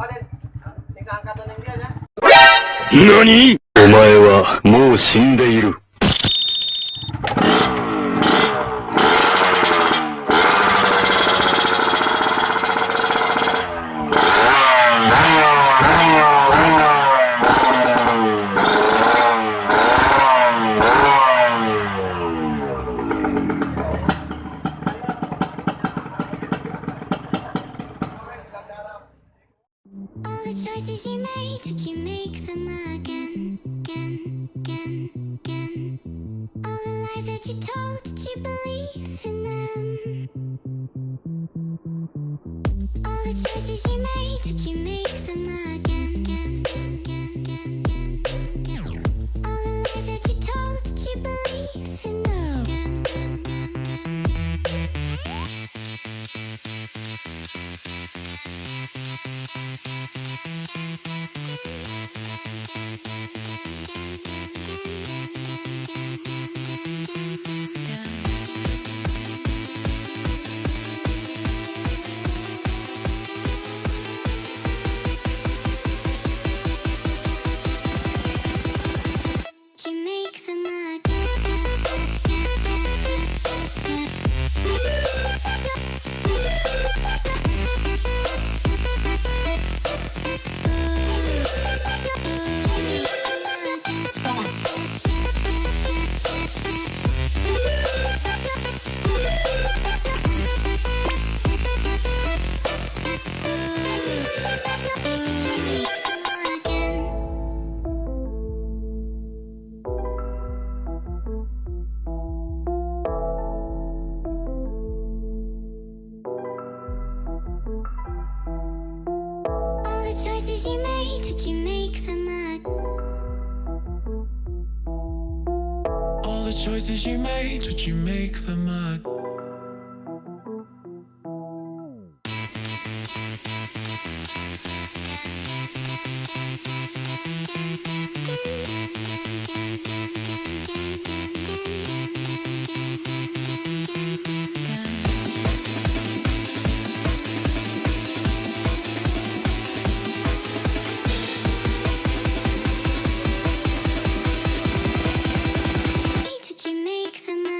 何？お前はもう死んでいる。Choices you made, did you make them again, again, again, again? All the lies that you told, did you believe in them? All the choices you made, did you make them again, again, again, again, again, again? All the lies that you told, did you believe in them? Again, again, again, again, again. You make them choices you made, did you make them All the choices you made, did you make them did you make them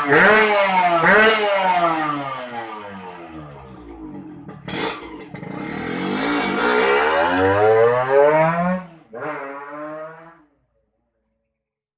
Yeah.